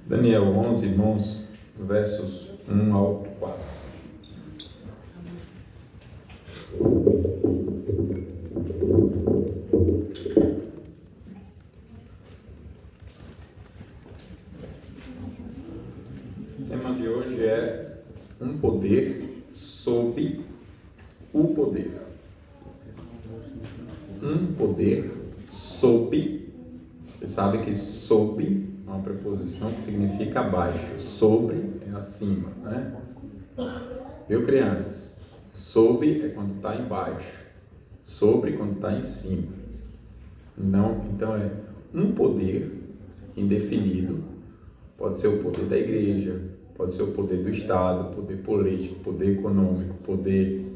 Daniel 11, irmãos, versos 1 ao 4. O tema de hoje é um poder sob o poder. Um poder sob. Você sabe que sob é uma preposição que significa abaixo. Sobre é acima, né? Viu, crianças? Sob é quando está embaixo. Sobre quando está em cima. Não, então é um poder indefinido. Pode ser o poder da igreja, pode ser o poder do Estado, poder político, poder econômico, poder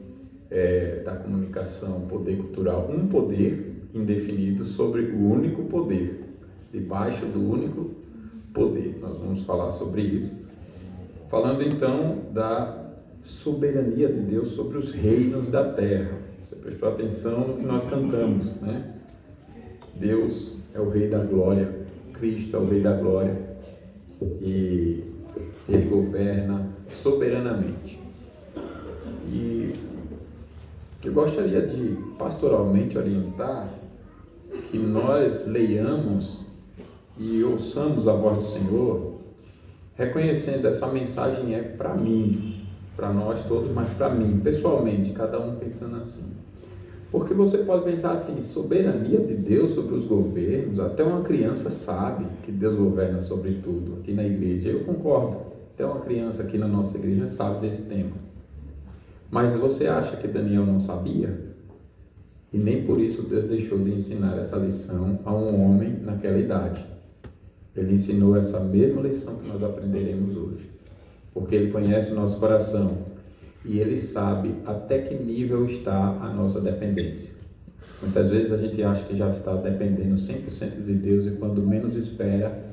da comunicação, poder cultural. Um poder indefinido sobre o único poder, debaixo do único poder. Nós vamos falar sobre isso. Falando então da soberania de Deus sobre os reinos da terra. Você prestou atenção no que nós cantamos, né? Deus é o Rei da Glória, Cristo é o Rei da Glória e Ele governa soberanamente. E eu gostaria de pastoralmente orientar que nós leiamos e ouçamos a voz do Senhor, reconhecendo essa mensagem é para mim, para nós todos, mas para mim, pessoalmente, cada um pensando assim. Porque você pode pensar assim, soberania de Deus sobre os governos, até uma criança sabe que Deus governa sobre tudo, aqui na igreja, eu concordo, até uma criança aqui na nossa igreja sabe desse tema. Mas você acha que Daniel não sabia? E nem por isso Deus deixou de ensinar essa lição a um homem naquela idade. Ele ensinou essa mesma lição que nós aprenderemos hoje, porque Ele conhece o nosso coração e Ele sabe até que nível está a nossa dependência. Muitas vezes a gente acha que já está dependendo 100% de Deus e quando menos espera,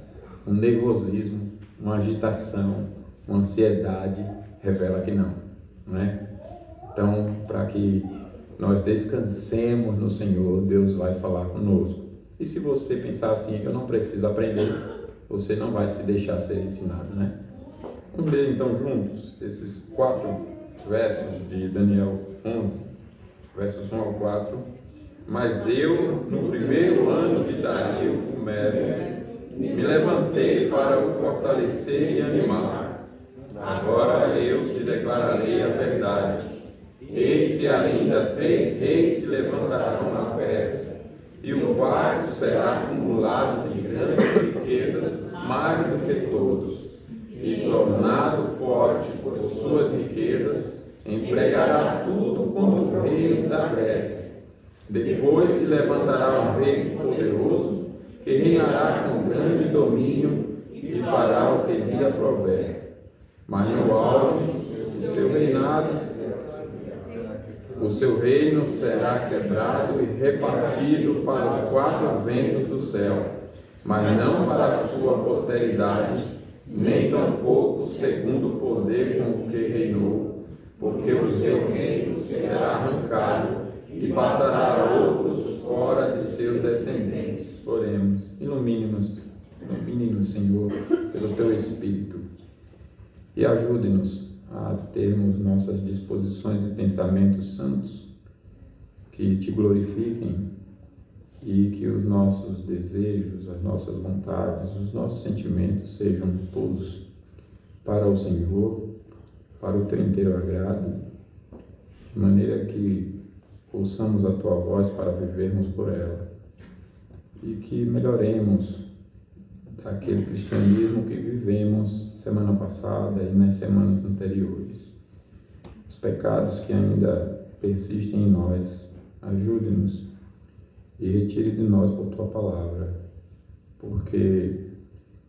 um nervosismo, uma agitação, uma ansiedade revela que não é? Então, para que nós descansemos no Senhor, Deus vai falar conosco. E se você pensar assim, eu não preciso aprender, você não vai se deixar ser ensinado, né? Vamos ler então juntos esses 4 versos de Daniel 11, versos 1 ao 4. Mas eu, no primeiro ano de Dario o Mede, me levantei para o fortalecer e animar. Agora eu te declararei a verdade. Eis que ainda 3 reis se levantarão na Pérsia, e o quarto será acumulado de grandes riquezas, mais do que todos, e tornado forte por suas riquezas, empregará tudo como o rei da Grécia. Depois se levantará um rei poderoso, que reinará com grande domínio e fará o que lhe aprover. Mas no auge do seu reinado, o seu reino será quebrado e repartido para os 4 ventos do céu, mas não para a sua posteridade, nem tampouco segundo o poder com o que reinou, porque o seu reino será arrancado e passará a outros fora de seus descendentes. Oremos, ilumine-nos, Senhor, pelo Teu Espírito, e ajude-nos a termos nossas disposições e pensamentos santos, que Te glorifiquem e que os nossos desejos, as nossas vontades, os nossos sentimentos sejam todos para o Senhor, para o Teu inteiro agrado, de maneira que ouçamos a Tua voz para vivermos por ela e que melhoremos daquele cristianismo que vivemos semana passada e nas semanas anteriores. Os pecados que ainda persistem em nós, ajude-nos e retire de nós por Tua palavra, porque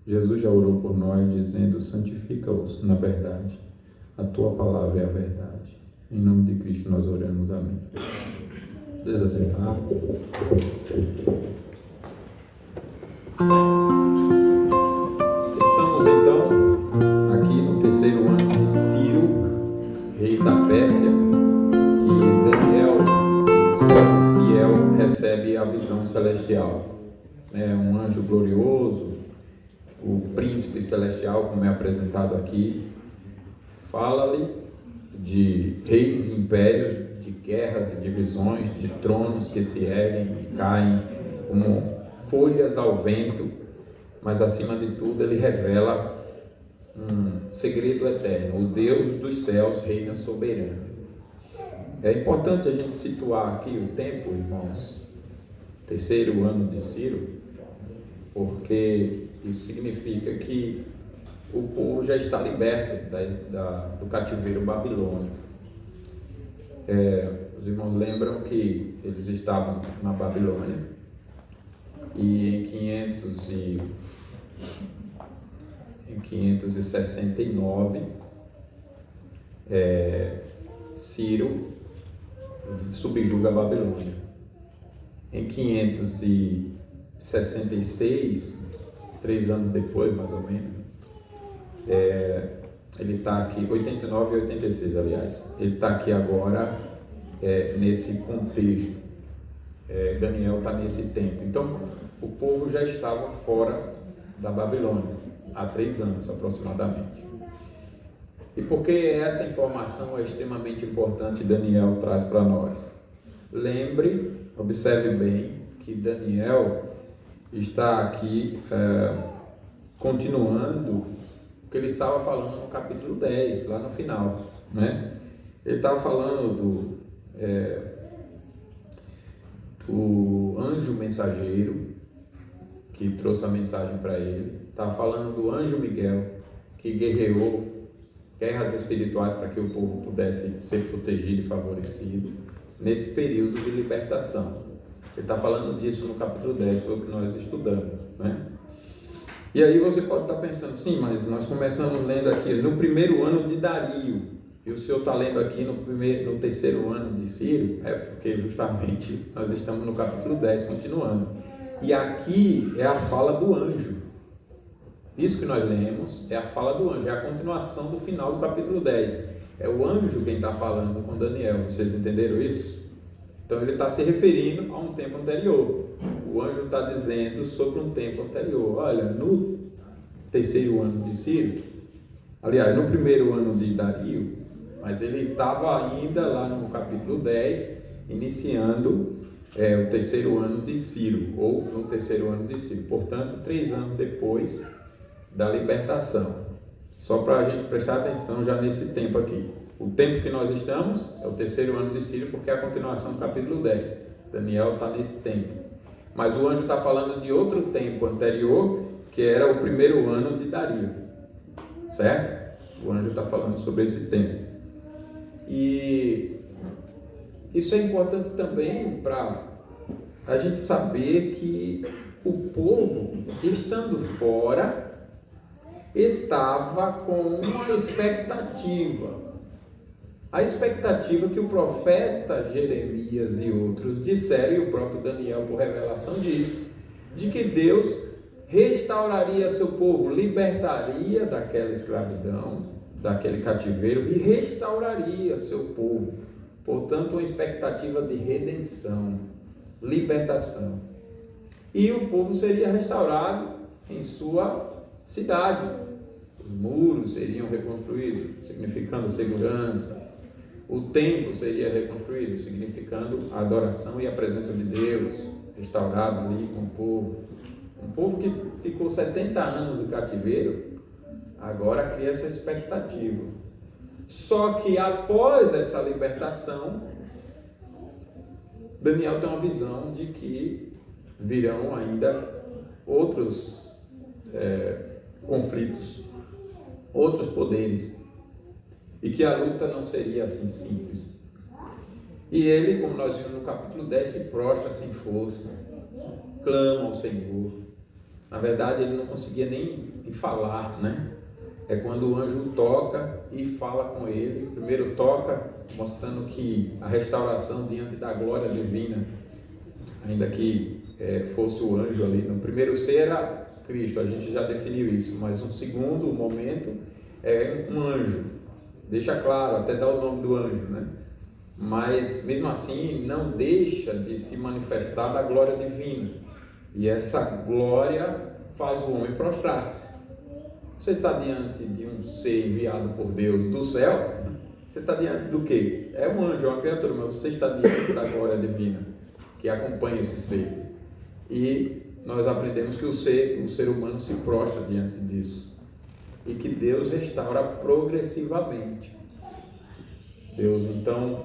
Jesus já orou por nós dizendo, santifica-os na verdade, a Tua palavra é a verdade. Em nome de Cristo nós oramos, amém. Deus aceitar. Estamos então aqui no terceiro ano de Ciro, né, um anjo glorioso, o príncipe celestial, como é apresentado aqui. Fala-lhe de reis e impérios, de guerras e divisões, de tronos que se erguem e caem como folhas ao vento, mas acima de tudo ele revela um segredo eterno: o Deus dos céus reina soberano. É importante a gente situar aqui o tempo, irmãos, terceiro ano de Ciro, porque isso significa que o povo já está liberto do cativeiro babilônico. Os irmãos lembram que eles estavam na Babilônia e em 569 Ciro subjuga a Babilônia. Em 566, 3 anos depois, mais ou menos, ele está aqui, 89 e 86, aliás, ele está aqui agora nesse contexto. Daniel está nesse tempo. Então, o povo já estava fora da Babilônia há 3 anos aproximadamente. E por que essa informação é extremamente importante, Daniel traz para nós? Lembre, observe bem, que Daniel está aqui continuando o que ele estava falando no capítulo 10, lá no final, né? Ele estava falando do anjo mensageiro que trouxe a mensagem para ele, estava falando do anjo Miguel que guerreou guerras espirituais para que o povo pudesse ser protegido e favorecido nesse período de libertação. Ele está falando disso no capítulo 10, foi o que nós estudamos, né? E aí você pode estar pensando, sim, mas nós começamos lendo aqui no primeiro ano de Dario, e o senhor está lendo aqui no terceiro ano de Ciro, porque justamente nós estamos no capítulo 10, continuando. E aqui é a fala do anjo. Isso que nós lemos é a fala do anjo, é a continuação do final do capítulo 10. É o anjo quem está falando com Daniel, vocês entenderam isso? Então ele está se referindo a um tempo anterior. O anjo está dizendo sobre um tempo anterior. Olha, no terceiro ano de Ciro, aliás, no primeiro ano de Dario, mas ele estava ainda lá no capítulo 10, iniciando o terceiro ano de Ciro, ou no terceiro ano de Ciro. Portanto, 3 anos depois da libertação. Só para a gente prestar atenção já nesse tempo aqui. O tempo que nós estamos é o terceiro ano de Ciro, porque é a continuação do capítulo 10. Daniel está nesse tempo. Mas o anjo está falando de outro tempo anterior, que era o primeiro ano de Dario. Certo? O anjo está falando sobre esse tempo. E isso é importante também para a gente saber que o povo, estando fora, estava com uma expectativa. A expectativa que o profeta Jeremias e outros disseram, e o próprio Daniel por revelação disse, de que Deus restauraria seu povo, libertaria daquela escravidão, daquele cativeiro, e restauraria seu povo. Portanto, uma expectativa de redenção, libertação. E o povo seria restaurado em sua cidade. Os muros seriam reconstruídos, significando segurança. O templo seria reconstruído, significando a adoração e a presença de Deus, restaurado ali com o povo. Um povo que ficou 70 anos no cativeiro, agora cria essa expectativa. Só que após essa libertação, Daniel tem uma visão de que virão ainda outros conflitos, outros poderes, e que a luta não seria assim simples. E ele, como nós vimos no capítulo 10, se prostra sem força, clama ao Senhor. Na verdade, ele não conseguia nem falar, né? É quando o anjo toca e fala com ele. Primeiro toca, mostrando que a restauração diante da glória divina, ainda que fosse o anjo ali, no primeiro ser era Cristo, a gente já definiu isso, mas no segundo momento é um anjo. Deixa claro, até dá o nome do anjo, né? Mas mesmo assim não deixa de se manifestar da glória divina. E essa glória faz o homem prostrar-se. Você está diante de um ser enviado por Deus do céu, você está diante do quê? É um anjo, é uma criatura, mas você está diante da glória divina que acompanha esse ser. E nós aprendemos que o ser humano se prostra diante disso. E que Deus restaura progressivamente. Deus então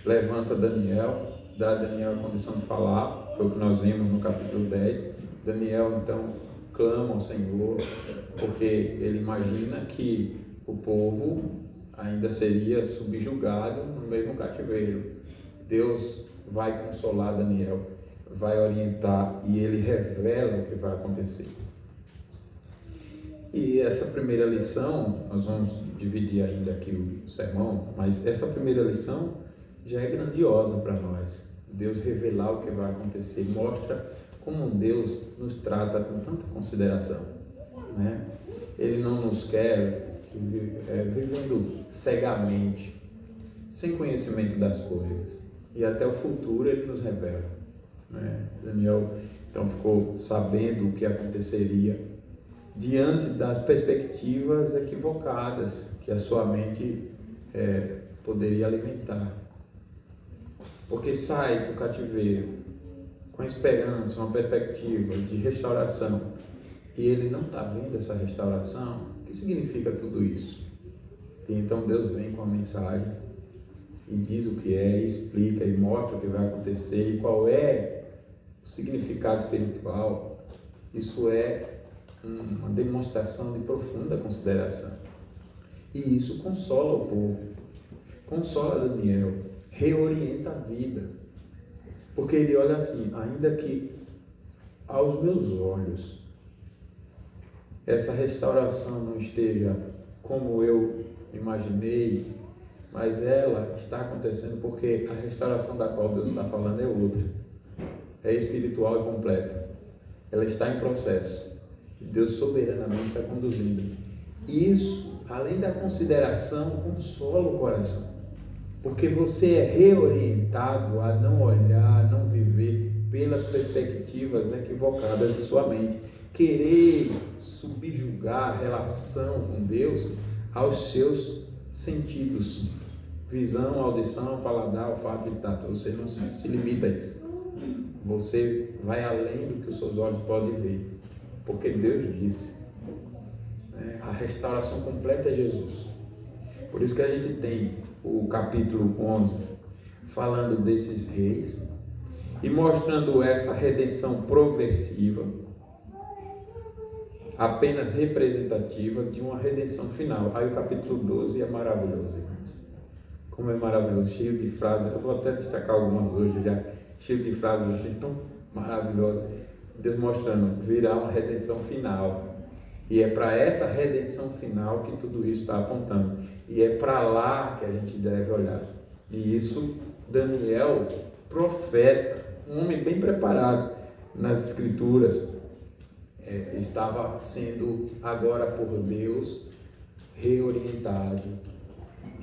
levanta Daniel, dá a Daniel a condição de falar, foi o que nós vimos no capítulo 10. Daniel então clama ao Senhor, porque ele imagina que o povo ainda seria subjugado no mesmo cativeiro. Deus vai consolar Daniel, vai orientar e ele revela o que vai acontecer. E essa primeira lição, nós vamos dividir ainda aqui o sermão, mas essa primeira lição já é grandiosa para nós. Deus revelar o que vai acontecer, mostra como Deus nos trata com tanta consideração, né? Ele não nos quer vivendo cegamente, sem conhecimento das coisas, e até o futuro ele nos revela, né? Daniel então ficou sabendo o que aconteceria diante das perspectivas equivocadas que a sua mente poderia alimentar. Porque sai do cativeiro com a esperança, uma perspectiva de restauração, e ele não está vendo essa restauração. O que significa tudo isso? E então Deus vem com a mensagem e diz o que é, explica e mostra o que vai acontecer e qual é o significado espiritual. Isso é uma demonstração de profunda consideração. E isso consola o povo, consola Daniel, reorienta a vida. Porque ele olha assim, ainda que aos meus olhos essa restauração não esteja como eu imaginei, mas ela está acontecendo porque a restauração da qual Deus está falando é outra. É espiritual e completa. Ela está em processo. Deus soberanamente está conduzindo. Isso, além da consideração, consola o coração. Porque você é reorientado a não olhar, não viver pelas perspectivas equivocadas de sua mente. Querer subjugar a relação com Deus aos seus sentidos. Visão, audição, paladar, olfato e tato. Você não se limita a isso. Você vai além do que os seus olhos podem ver. Porque Deus disse, né? A restauração completa é Jesus. Por isso que a gente tem o capítulo 11 falando desses reis e mostrando essa redenção progressiva, apenas representativa de uma redenção final. Aí o capítulo 12 é maravilhoso, irmãos. Como é maravilhoso, cheio de frases. Eu vou até destacar algumas hoje já, cheio de frases assim tão maravilhosas. Deus mostrando, virá uma redenção final. E é para essa redenção final que tudo isso está apontando. E é para lá que a gente deve olhar. E isso, Daniel, profeta, um homem bem preparado nas Escrituras, estava sendo agora por Deus reorientado,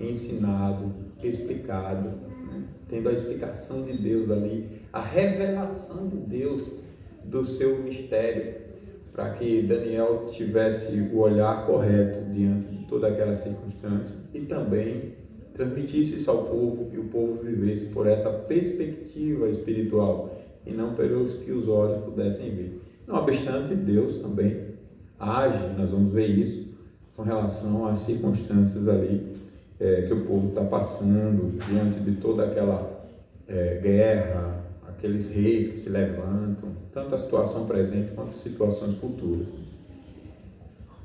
ensinado, explicado, né? Tendo a explicação de Deus ali, a revelação de Deus do seu mistério, para que Daniel tivesse o olhar correto diante de toda aquela circunstância e também transmitisse isso ao povo e o povo vivesse por essa perspectiva espiritual e não pelos que os olhos pudessem ver. Não obstante, Deus também age, nós vamos ver isso com relação às circunstâncias ali que o povo está passando diante de toda aquela guerra, aqueles reis que se levantam, tanto a situação presente quanto situações futuras.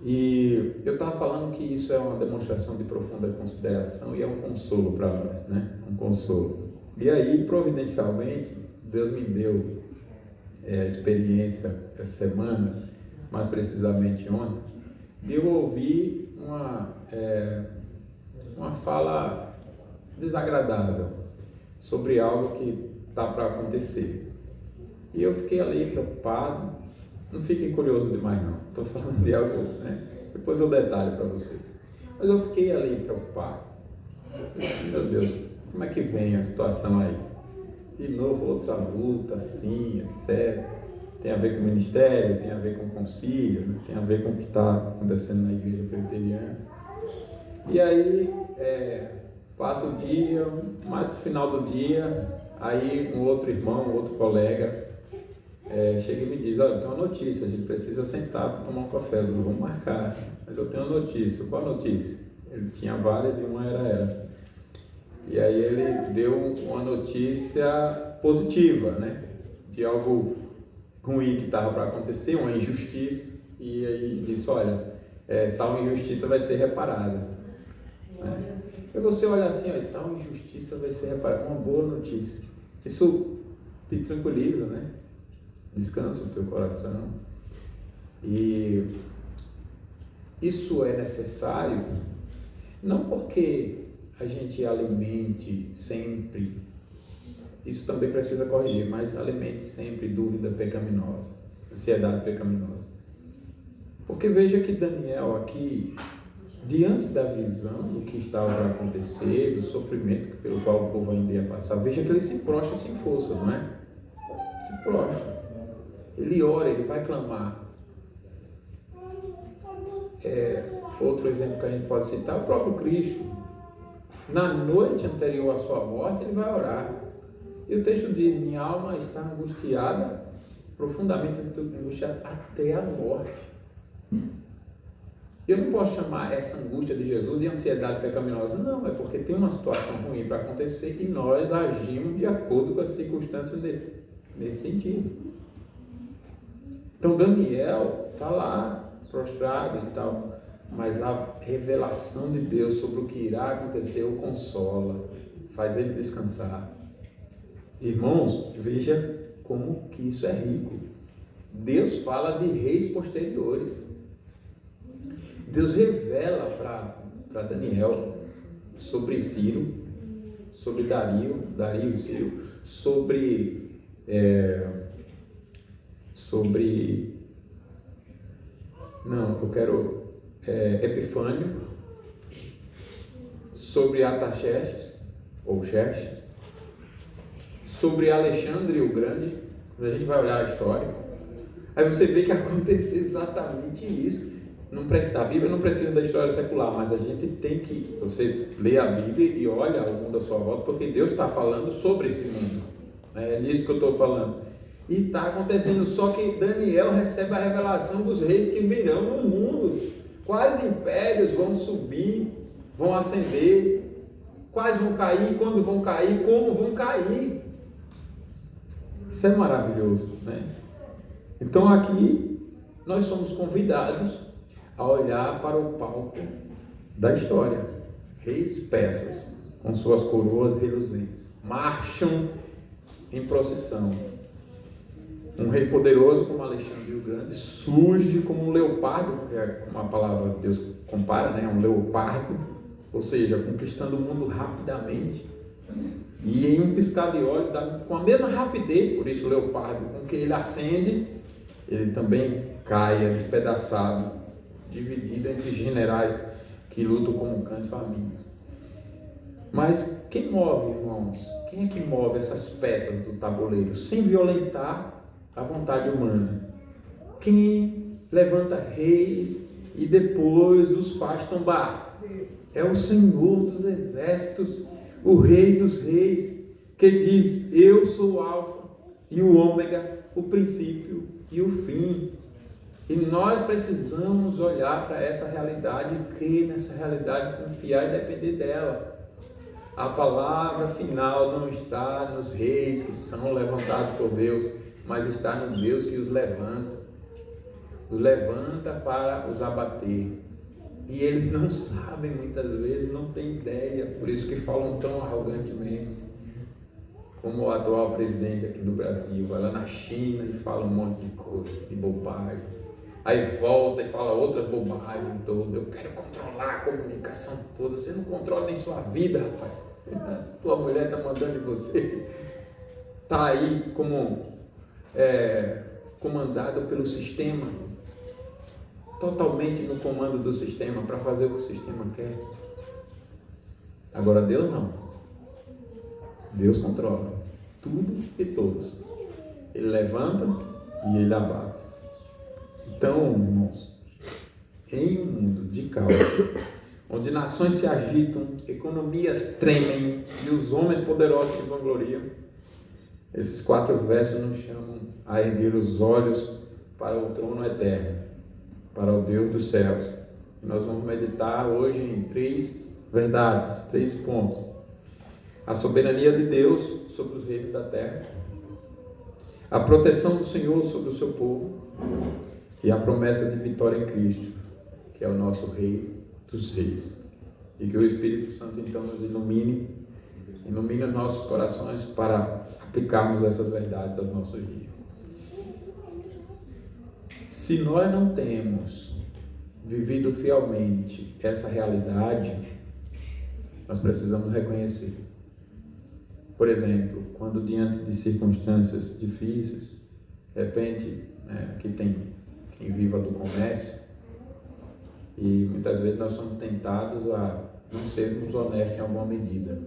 E eu estava falando que isso é uma demonstração de profunda consideração e é um consolo para nós, né? Um consolo. E aí, providencialmente, Deus me deu a experiência essa semana, mais precisamente ontem, de eu ouvir uma fala desagradável sobre algo que está para acontecer. E eu fiquei ali preocupado. Não fiquem curiosos demais não, estou falando de algo, né? Depois eu detalho para vocês. Mas eu fiquei ali preocupado. Eu disse, meu Deus, como é que vem a situação aí? De novo outra luta, assim, etc. tem a ver com o ministério, tem a ver com o concílio, né? Tem a ver com o que está acontecendo na igreja presbiteriana. E aí, passa o dia, mais no final do dia, aí um outro irmão, um outro colega, chega e me diz, olha, eu tenho uma notícia, a gente precisa sentar para tomar um café. Eu digo, vamos marcar, mas eu tenho uma notícia. Qual a notícia? Ele tinha várias e uma era essa. E aí ele deu uma notícia positiva, né? De algo ruim que estava para acontecer, uma injustiça, e aí disse, olha, tal injustiça vai ser reparada. Né? E você olha assim, olha, tal injustiça vai ser reparada, uma boa notícia. Isso te tranquiliza, né? Descansa o teu coração. E isso é necessário, não porque a gente alimente sempre, isso também precisa corrigir, mas alimente sempre dúvida pecaminosa, ansiedade pecaminosa. Porque veja que Daniel aqui, diante da visão do que estava para acontecer, do sofrimento pelo qual o povo ainda ia passar, veja que ele se prostra sem força, não é? Se prostra. Ele ora, ele vai clamar. Outro exemplo que a gente pode citar é o próprio Cristo. Na noite anterior à sua morte, ele vai orar. E o texto diz, minha alma está angustiada, profundamente angustiada até a morte. Eu não posso chamar essa angústia de Jesus de ansiedade pecaminosa. Não, é porque tem uma situação ruim para acontecer e nós agimos de acordo com as circunstâncias nesse sentido. Então Daniel está lá, prostrado e tal, mas a revelação de Deus sobre o que irá acontecer o consola, faz ele descansar. Irmãos, veja como que isso é rico. Deus fala de reis posteriores. Deus revela para Daniel sobre Ciro, sobre Dario e Ciro, sobre Epifânio, sobre Artaxerxes, ou Xerxes, sobre Alexandre o Grande. Quando a gente vai olhar a história, aí você vê que aconteceu exatamente isso. A Bíblia não precisa da história secular, mas a gente tem que, você lê a Bíblia e olha o mundo à sua volta, porque Deus está falando sobre esse mundo. É nisso que eu estou falando. E está acontecendo, só que Daniel recebe a revelação dos reis que virão no mundo. Quais impérios vão subir, vão ascender, quais vão cair, quando vão cair, como vão cair. Isso é maravilhoso, né? Então aqui nós somos convidados a olhar para o palco da história. Reis persas, com suas coroas reluzentes, marcham em procissão. Um rei poderoso como Alexandre o Grande surge como um leopardo, que é como a palavra de Deus compara, né? Um leopardo, ou seja, conquistando o mundo rapidamente. E em um piscar de olhos, com a mesma rapidez, por isso o leopardo, com que ele acende, ele também cai, é despedaçado, dividido entre generais que lutam como cães famintos. Mas quem move, irmãos? Quem é que move essas peças do tabuleiro sem violentar a vontade humana? Quem levanta reis e depois os faz tombar? É o Senhor dos Exércitos, o Rei dos Reis, que diz, eu sou o Alfa e o Ômega, o princípio e o fim. E nós precisamos olhar para essa realidade, crer nessa realidade, confiar e depender dela. A palavra final não está nos reis que são levantados por Deus, mas está no Deus que os levanta. Os levanta para os abater. E eles não sabem, muitas vezes, não têm ideia, por isso que falam tão arrogantemente. Como o atual presidente aqui do Brasil, vai lá na China e fala um monte de coisa, de bobagem. Aí volta e fala outra bobagem toda. Eu quero controlar a comunicação toda. Você não controla nem sua vida, rapaz. Tua mulher está mandando em você. Está aí como comandado pelo sistema. Totalmente no comando do sistema para fazer o que o sistema quer. Agora Deus não. Deus controla tudo e todos. Ele levanta e ele abate. Então, irmãos, em um mundo de caos, onde nações se agitam, economias tremem e os homens poderosos se vangloriam, esses 4 versos nos chamam a erguer os olhos para o trono eterno, para o Deus dos céus. E nós vamos meditar hoje em 3 verdades, 3 pontos. A soberania de Deus sobre os reinos da terra, a proteção do Senhor sobre o seu povo e a promessa de vitória em Cristo, que é o nosso Rei dos Reis. E que o Espírito Santo então nos ilumine os nossos corações para aplicarmos essas verdades aos nossos dias. Se nós não temos vivido fielmente essa realidade, nós precisamos reconhecer. Por exemplo, quando diante de circunstâncias difíceis, de repente, aqui tem quem viva do comércio, e muitas vezes nós somos tentados a não sermos honestos em alguma medida.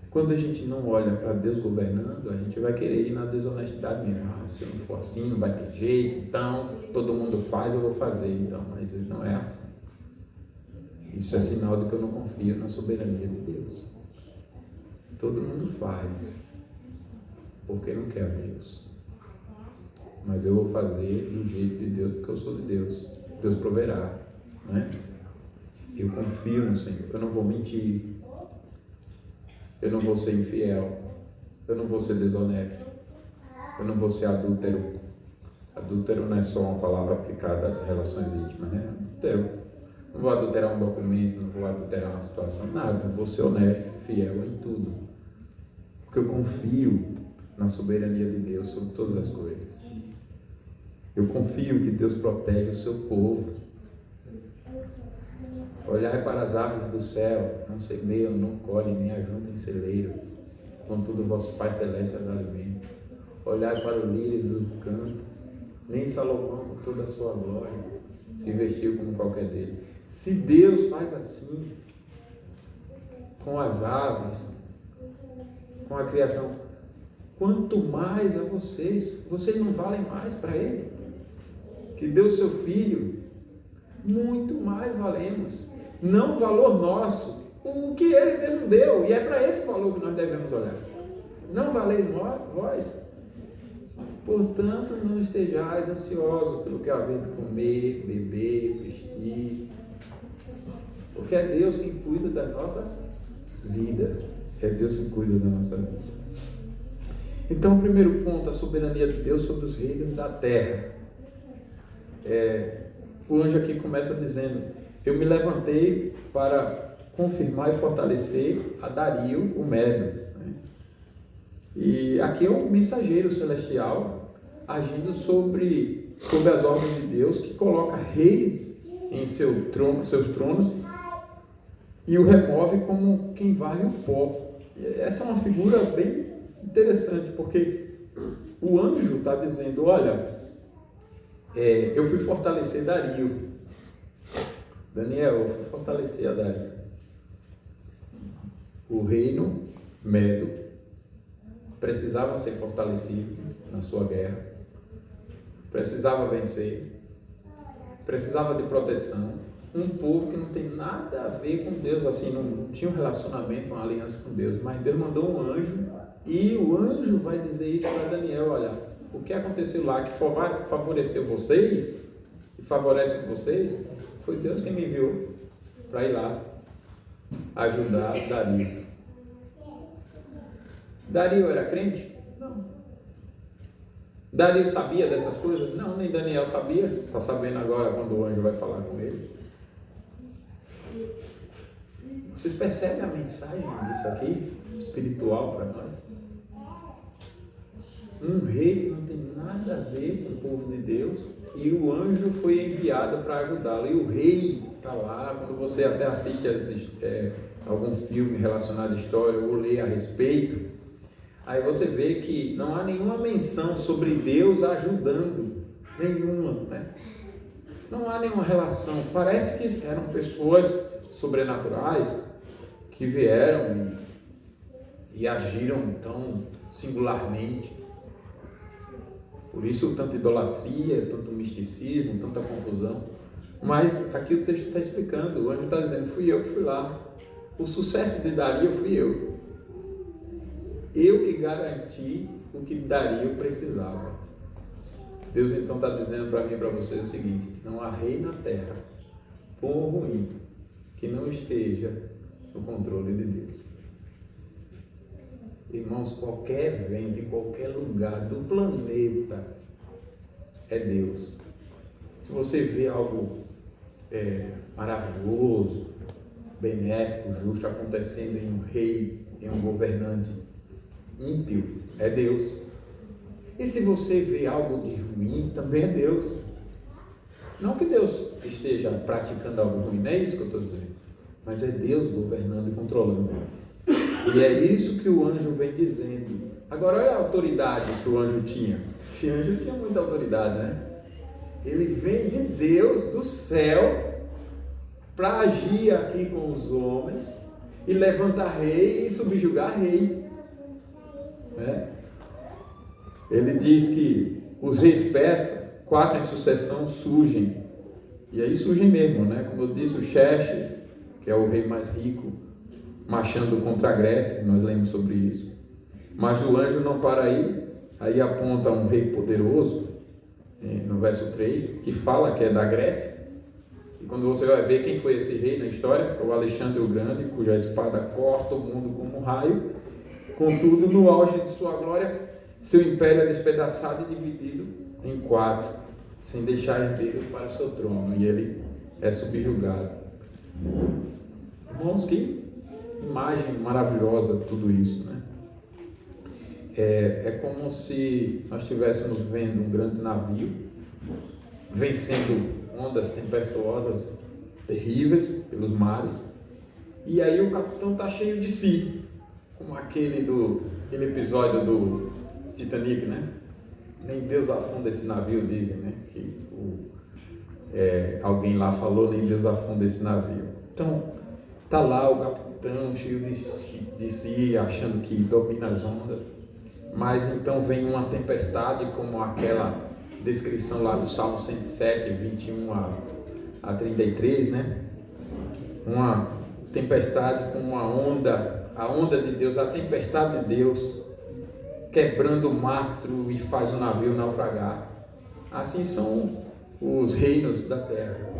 Quando a gente não olha para Deus governando, a gente vai querer ir na desonestidade mesmo. Se eu não for assim, não vai ter jeito, então todo mundo faz, eu vou fazer. Então, mas não é assim. Isso é sinal de que eu não confio na soberania de Deus. Todo mundo faz, porque não quer Deus. Mas eu vou fazer do jeito de Deus, porque eu sou de Deus. Deus proverá, né? Eu confio no Senhor, eu não vou mentir. Eu não vou ser infiel, eu não vou ser desonesto, eu não vou ser adúltero. Adúltero não é só uma palavra aplicada às relações íntimas, né? Adúltero. Não vou adulterar um documento, não vou adulterar uma situação, nada. Eu vou ser honesto, fiel em tudo. Porque eu confio na soberania de Deus sobre todas as coisas. Eu confio que Deus protege o seu povo. Olhai para as aves do céu, não semeiam, não colhem, nem ajuntam em celeiro, contudo o vosso Pai Celeste as alimenta. Olhai para o lírio do campo, nem Salomão com toda a sua glória se vestiu como qualquer dele. Se Deus faz assim com as aves, com a criação, quanto mais a vocês não valem mais para Ele, que deu seu Filho, muito mais valemos. Não o valor nosso, o que Ele mesmo deu, e é para esse valor que nós devemos olhar. Não valeis vós? Portanto, não estejais ansiosos pelo que haver de comer, beber, vestir, porque é Deus que cuida das nossas vidas. É Deus que cuida da nossa vida. Então, o primeiro ponto, a soberania de Deus sobre os reinos da terra. O anjo aqui começa dizendo: eu me levantei para confirmar e fortalecer a Dario, o Médio. E aqui é um mensageiro celestial agindo sobre as ordens de Deus, que coloca reis em seus tronos e o remove como quem varre o pó. Essa é uma figura bem interessante, porque o anjo está dizendo: olha, eu fui fortalecer Dario. Daniel, eu fui fortalecer a Dario. O reino Medo precisava ser fortalecido na sua guerra, precisava vencer, precisava de proteção. Um povo que não tem nada a ver com Deus, assim, não tinha um relacionamento, uma aliança com Deus, mas Deus mandou um anjo, e o anjo vai dizer isso para Daniel: olha, o que aconteceu lá que favoreceu vocês e favorece vocês, foi Deus quem me enviou para ir lá ajudar Dario. Dario era crente? Não. Dario sabia dessas coisas? Não, nem Daniel sabia. Está sabendo agora quando o anjo vai falar com eles. Vocês percebem a mensagem disso aqui, espiritual para nós? Um rei que não tem nada a ver com o povo de Deus, e o anjo foi enviado para ajudá-lo. E o rei está lá. Quando você até assiste algum filme relacionado à história ou lê a respeito, aí você vê que não há nenhuma menção sobre Deus ajudando, nenhuma, né? Não há nenhuma relação. Parece que eram pessoas sobrenaturais que vieram e agiram tão singularmente. Por isso tanta idolatria, tanto misticismo, tanta confusão. Mas aqui o texto está explicando, o anjo está dizendo, fui eu que fui lá. O sucesso de Dario fui eu. Eu que garanti o que Dario precisava. Deus então está dizendo para mim e para vocês o seguinte: não há rei na terra, bom ou ruim, que não esteja no controle de Deus. Irmãos, qualquer vento, em qualquer lugar do planeta, é Deus. Se você vê algo maravilhoso, benéfico, justo acontecendo em um rei, em um governante ímpio, é Deus. E se você vê algo de ruim, também é Deus. Não que Deus esteja praticando algo ruim, não é isso que eu estou dizendo, mas é Deus governando e controlando. E é isso que o anjo vem dizendo. Agora olha a autoridade que o anjo tinha. Esse anjo tinha muita autoridade, né? Ele vem de Deus do céu para agir aqui com os homens e levantar rei e subjugar rei, né? Ele diz que os reis persas, 4 em sucessão, surgem. E aí surgem mesmo, né? Como eu disse, o Xerxes, que é o rei mais rico, marchando contra a Grécia, nós lemos sobre isso. Mas o anjo não para aí aponta um rei poderoso, no verso 3, que fala que é da Grécia. E quando você vai ver quem foi esse rei na história, é o Alexandre o Grande, cuja espada corta o mundo como um raio. Contudo, no auge de sua glória, seu império é despedaçado e dividido em 4, sem deixar herdeiros para o seu trono, e ele é subjugado. Irmãos, que imagem maravilhosa tudo isso, né? É como se nós estivéssemos vendo um grande navio vencendo ondas tempestuosas terríveis pelos mares, e aí o capitão está cheio de si, como aquele episódio do Titanic, né? Nem Deus afunda esse navio, dizem, né? Que alguém lá falou, nem Deus afunda esse navio. Então, tá lá o capitão cheio de si, achando que domina as ondas, mas então vem uma tempestade, como aquela descrição lá do Salmo 107, 21 a 33, né? Uma tempestade com uma onda, a onda de Deus, a tempestade de Deus, quebrando o mastro e faz o navio naufragar. Assim são os reinos da terra.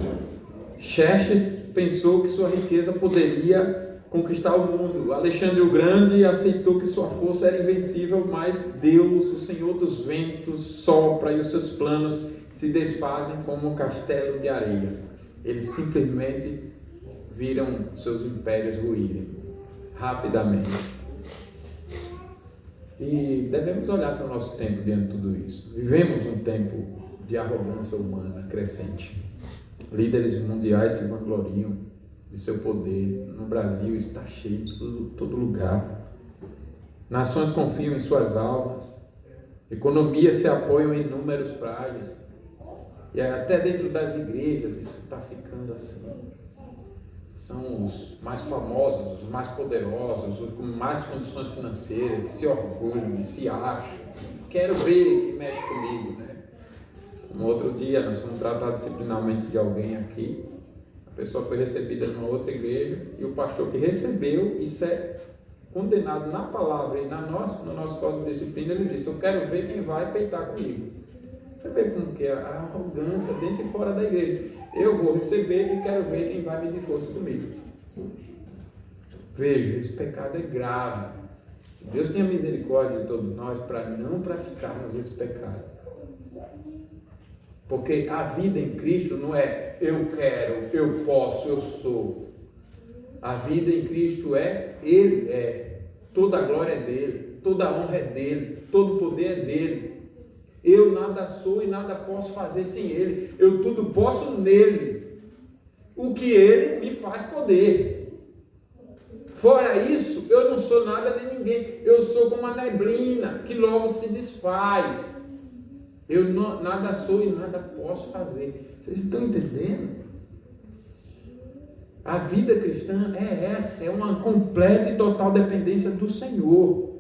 Xerxes pensou que sua riqueza poderia conquistar o mundo. Alexandre o Grande aceitou que sua força era invencível, mas Deus, o Senhor dos ventos, sopra e os seus planos se desfazem como um castelo de areia. Eles simplesmente viram seus impérios ruírem rapidamente. E devemos olhar para o nosso tempo diante de tudo isso. Vivemos um tempo de arrogância humana crescente. Líderes mundiais se vangloriam de seu poder. No Brasil está cheio de todo lugar. Nações confiam em suas almas. Economias se apoiam em números frágeis. E até dentro das igrejas isso está ficando assim. São os mais famosos, os mais poderosos, os com mais condições financeiras, que se orgulham, que se acham. Quero ver que mexe comigo, né? Um outro dia nós fomos tratar disciplinarmente de alguém aqui. A pessoa foi recebida numa outra igreja e o pastor que recebeu, isso é condenado na palavra e no nosso código de disciplina, ele disse: eu quero ver quem vai peitar comigo. Você vê como que é a arrogância dentro e fora da igreja. Eu vou receber e quero ver quem vai medir força comigo. Veja, esse pecado é grave. Deus tenha misericórdia de todos nós para não praticarmos esse pecado. Porque a vida em Cristo não é eu quero, eu posso, eu sou. A vida em Cristo é Ele é. Toda a glória é dele, toda a honra é dele, todo o poder é dele. Eu nada sou e nada posso fazer sem Ele. Eu tudo posso nele. O que Ele me faz poder. Fora isso, eu não sou nada nem ninguém. Eu sou como a neblina que logo se desfaz. Eu nada sou e nada posso fazer. Vocês estão entendendo? A vida cristã é essa, é uma completa e total dependência do Senhor.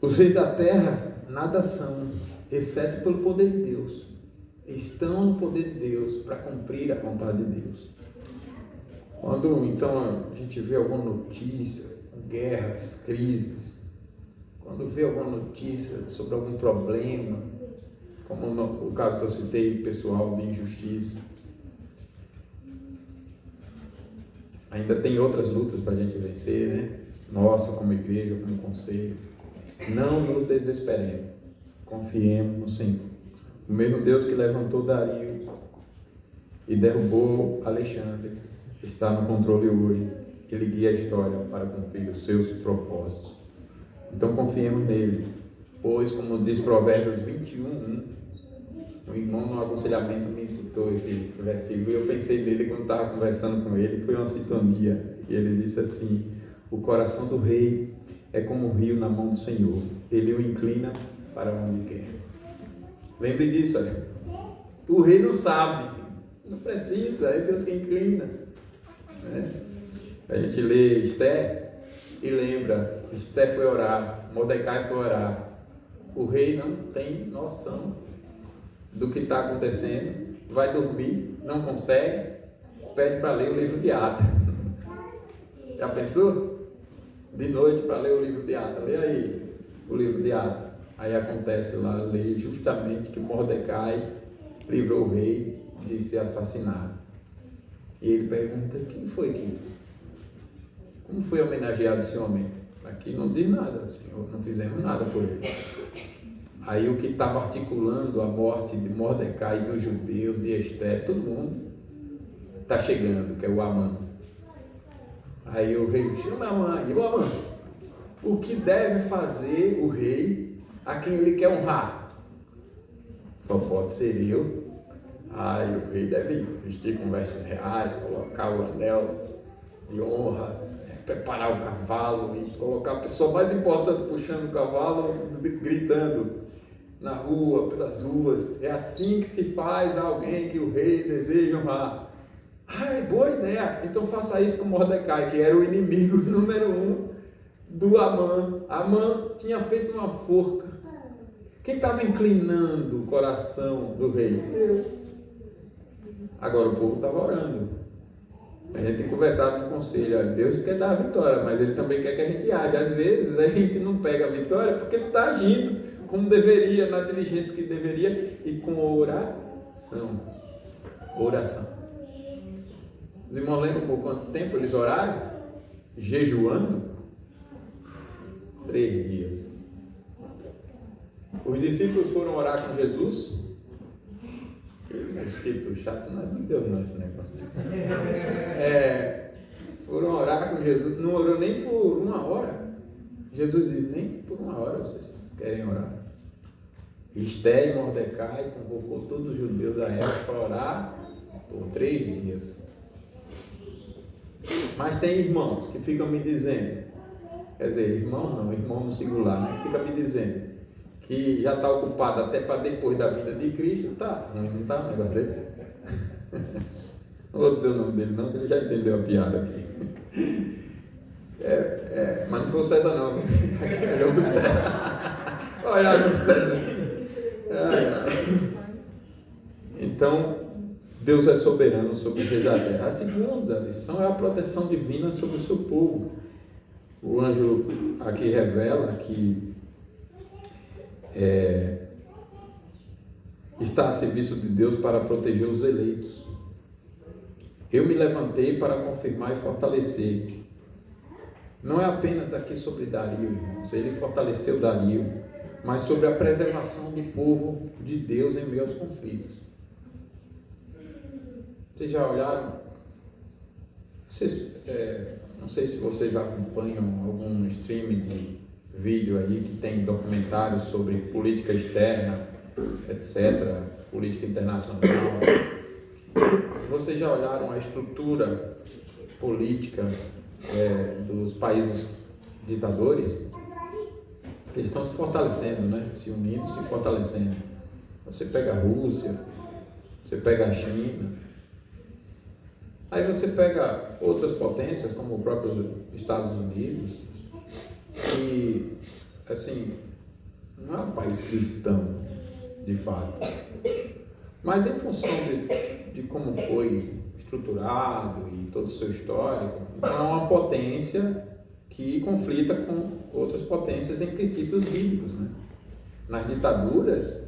Os reis da terra nada são, exceto pelo poder de Deus. Estão no poder de Deus para cumprir a vontade de Deus. Quando então a gente vê alguma notícia, guerras, crises, quando vê alguma notícia sobre algum problema, como o caso que eu citei, pessoal, de injustiça, ainda tem outras lutas para a gente vencer, né? Nossa, como igreja, como conselho. Não nos desesperemos, confiemos no Senhor. O mesmo Deus que levantou Dario e derrubou Alexandre está no controle hoje. Ele guia a história para cumprir os seus propósitos. Então confiemos nele, pois, como diz Provérbios 21:1, o irmão no aconselhamento me citou esse versículo e eu pensei nele quando estava conversando com ele. Foi uma sintonia e ele disse assim: o coração do rei é como um rio na mão do Senhor, ele o inclina para onde quer. Lembre disso, olha. O rei não sabe, não precisa, é Deus que inclina, né? A gente lê Esther e lembra, Esther foi orar, Mordecai foi orar. O rei não tem noção do que está acontecendo, vai dormir, não consegue, pede para ler o livro de Atos. Já pensou? De noite para ler o livro de Atos, lê aí o livro de Atos. Aí acontece lá, lê justamente que Mordecai livrou o rei de ser assassinado. E ele pergunta: quem foi que? Como foi homenageado esse homem? Aqui não diz nada, Senhor, não fizemos nada por ele. Aí o que estava articulando a morte de Mordecai, dos judeus, de Esther, todo mundo está chegando, que é o Amã. Aí o rei chama Amã, e o Amã, o que deve fazer o rei a quem ele quer honrar? Só pode ser eu. Aí o rei deve vestir com vestes reais, colocar o anel de honra, preparar o cavalo e colocar a pessoa mais importante puxando o cavalo, gritando na rua, pelas ruas. É assim que se faz a alguém que o rei deseja honrar. É boa ideia. Então faça isso com Mordecai, que era o inimigo número 1 do Amã. Amã tinha feito uma forca. Quem estava inclinando o coração do rei? Deus. Agora o povo estava orando. A gente tem conversado no conselho. Deus quer dar a vitória, mas Ele também quer que a gente age. Às vezes a gente não pega a vitória porque Ele está agindo como deveria, na diligência que deveria e com oração. Oração. Os irmãos lembram por quanto tempo eles oraram? Jejuando? 3 dias. Os discípulos foram orar com Jesus. Mosquito chato, não é de Deus não esse negócio. Foram orar com Jesus. Não orou nem por 1 hora. Jesus diz: nem por 1 hora vocês querem orar. Esther e Mordecai convocou todos os judeus da época para orar por 3 dias. Mas tem irmãos que ficam me dizendo, quer dizer, irmão no singular, né? Fica me dizendo que já está ocupado até para depois da vinda de Cristo. Tá ruim, não tá um negócio desse? Não vou dizer o nome dele não, que ele já entendeu a piada aqui. Mas não foi o César não. Olhou o César. Olha o César. Então, Deus é soberano sobre os reis da terra. A segunda lição é a proteção divina sobre o seu povo. O anjo aqui revela que está a serviço de Deus para proteger os eleitos. Eu me levantei para confirmar e fortalecer. Não é apenas aqui sobre Dario, irmãos. Ele fortaleceu Dario, mas sobre a preservação do povo de Deus em meio aos conflitos. Vocês já olharam? Não sei se vocês acompanham algum streaming de vídeo aí que tem documentários sobre política externa, etc., política internacional. Vocês já olharam a estrutura política dos países ditadores? Eles estão se fortalecendo, né? Se unindo, se fortalecendo. Você pega a Rússia, você pega a China, aí você pega outras potências, como o próprio Estados Unidos, e assim, não é um país cristão, de fato. Mas em função de como foi estruturado e todo o seu histórico, então é uma potência que conflita com outras potências em princípios bíblicos, né? Nas ditaduras,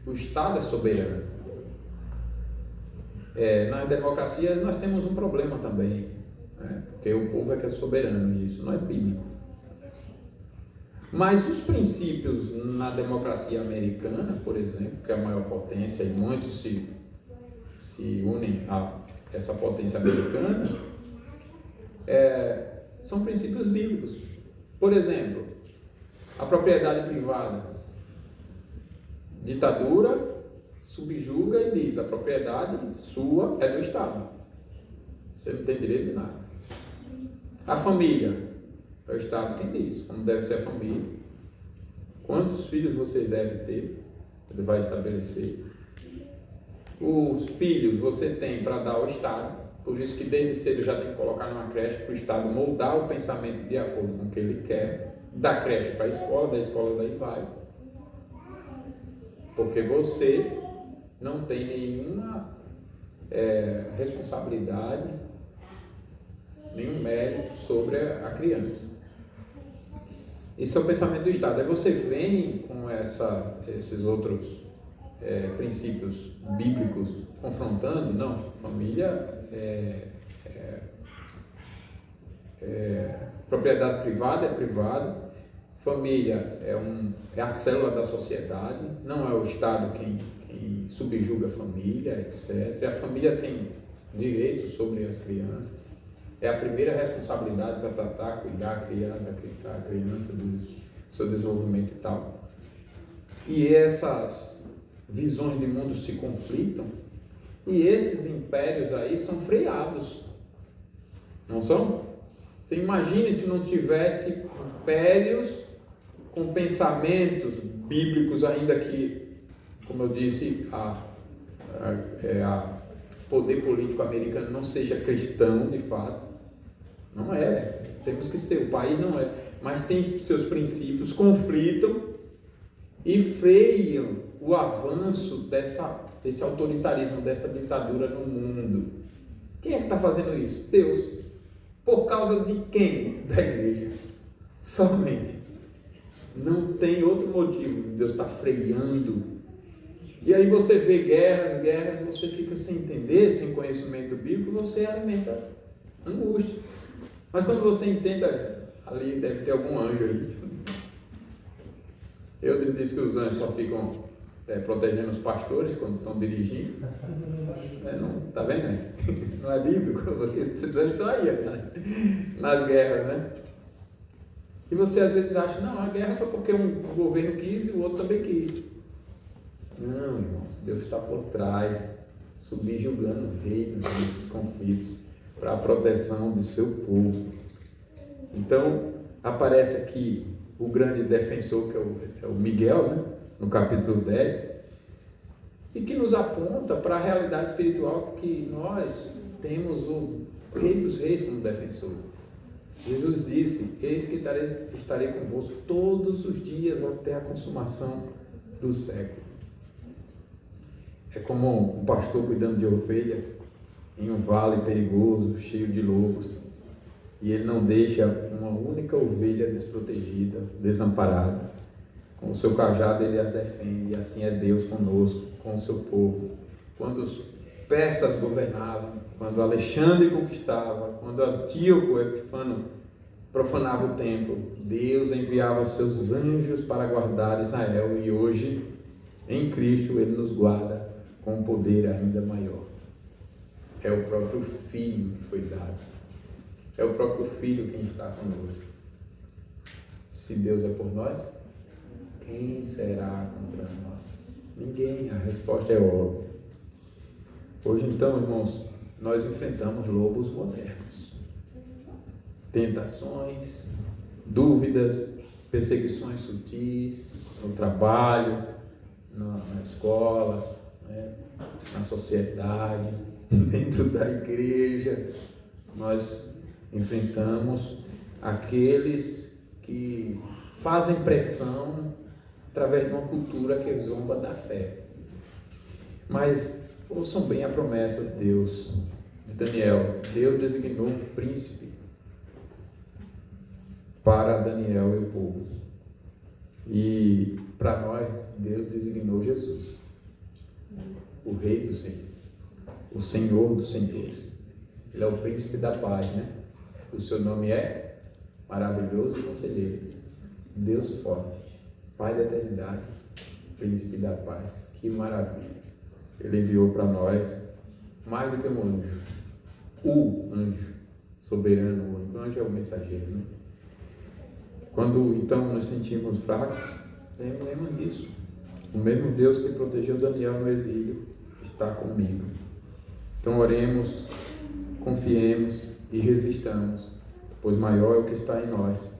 o Estado é soberano. Nas democracias nós temos um problema também, né? Porque o povo é que é soberano e isso não é bíblico. Mas os princípios na democracia americana, por exemplo, que é a maior potência e muitos se unem a essa potência americana, são princípios bíblicos. Por exemplo, a propriedade privada. Ditadura subjuga e diz: a propriedade sua é do Estado. Você não tem direito de nada. A família. É o Estado quem diz como deve ser a família, quantos filhos você deve ter, ele vai estabelecer. Os filhos você tem para dar ao Estado, por isso que desde cedo já tem que colocar numa creche para o Estado moldar o pensamento de acordo com o que ele quer, da creche para a escola, da escola daí vai. Porque você não tem nenhuma responsabilidade, nenhum mérito sobre a criança. Esse é o pensamento do Estado. Aí você vem com esses outros princípios bíblicos confrontando. Não, família propriedade privada é privada, família é a célula da sociedade, não é o Estado quem subjuga a família, etc. A família tem direitos sobre as crianças. É a primeira responsabilidade para tratar, cuidar, criar a criança, do seu desenvolvimento e tal. E essas visões de mundo se conflitam e esses impérios aí são freados. Não são? Você imagine se não tivesse impérios com pensamentos bíblicos, ainda que, como eu disse, a poder político americano não seja cristão de fato. Não é, temos que ser, o país não é, mas tem seus princípios, conflitam e freiam o avanço desse autoritarismo, dessa ditadura no mundo. Quem é que está fazendo isso? Deus. Por causa de quem? Da igreja. Somente. Não tem outro motivo. Deus está freando. E aí você vê guerras, você fica sem entender, sem conhecimento bíblico, você alimenta angústia. Mas quando você entende, ali deve ter algum anjo aí. Eu disse que os anjos só ficam protegendo os pastores quando estão dirigindo. Não, tá vendo? Né? Não é bíblico, porque os anjos estão aí, né? Nas guerras, né? E você às vezes acha, não, a guerra foi porque um governo quis e o outro também quis. Não, irmãos, Deus está por trás, subjugando o reino desses conflitos, para a proteção do seu povo. Então, aparece aqui o grande defensor, que é o Miguel, né? No capítulo 10, e que nos aponta para a realidade espiritual que nós temos o Rei dos Reis como defensor. Jesus disse: eis que estarei convosco todos os dias até a consumação do século. É como um pastor cuidando de ovelhas em um vale perigoso, cheio de lobos, e ele não deixa uma única ovelha desprotegida, desamparada. Com o seu cajado ele as defende, e assim é Deus conosco, com o seu povo. Quando os persas governavam, quando Alexandre conquistava, quando Antíoco Epifano profanava o templo, Deus enviava os seus anjos para guardar Israel, e hoje, em Cristo, ele nos guarda com um poder ainda maior. É o próprio Filho que foi dado. É o próprio Filho quem está conosco. Se Deus é por nós, quem será contra nós? Ninguém. A resposta é óbvia. Hoje, então, irmãos, nós enfrentamos lobos modernos. Tentações, dúvidas, perseguições sutis, no trabalho, na escola, né, na sociedade, dentro da igreja. Nós enfrentamos aqueles que fazem pressão através de uma cultura que zomba da fé. Mas ouçam bem a promessa de Deus, de Daniel. Deus designou um príncipe para Daniel e o povo. E para nós, Deus designou Jesus, o Rei dos Reis, o Senhor dos Senhores. Ele é o príncipe da paz, né? O seu nome é Maravilhoso Conselheiro, Deus Forte, Pai da Eternidade, Príncipe da Paz. Que maravilha! Ele enviou para nós mais do que um anjo, o anjo soberano. O anjo é o mensageiro, né? Quando então nos sentimos fracos, lembremos disso. O mesmo Deus que protegeu Daniel no exílio está comigo. Então oremos, confiemos e resistamos, pois maior é o que está em nós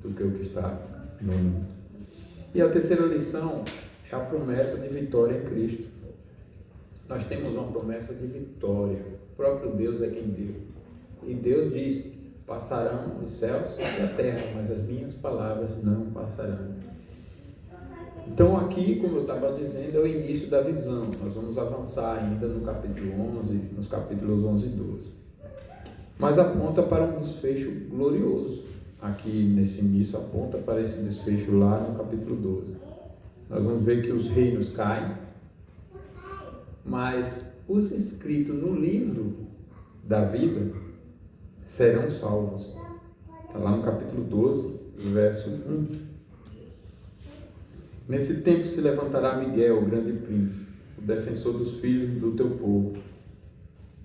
do que o que está no mundo. E a terceira lição é a promessa de vitória em Cristo. Nós temos uma promessa de vitória. O próprio Deus é quem deu. E Deus diz: passarão os céus e a terra, mas as minhas palavras não passarão. Então aqui, como eu estava dizendo, é o início da visão. Nós vamos avançar ainda no capítulo 11, nos capítulos 11 e 12. Mas aponta para um desfecho glorioso. Aqui nesse início aponta para esse desfecho lá no capítulo 12. Nós vamos ver que os reinos caem, mas os inscritos no livro da vida serão salvos. Está lá no capítulo 12, verso 1. Nesse tempo se levantará Miguel, o grande príncipe, o defensor dos filhos do teu povo.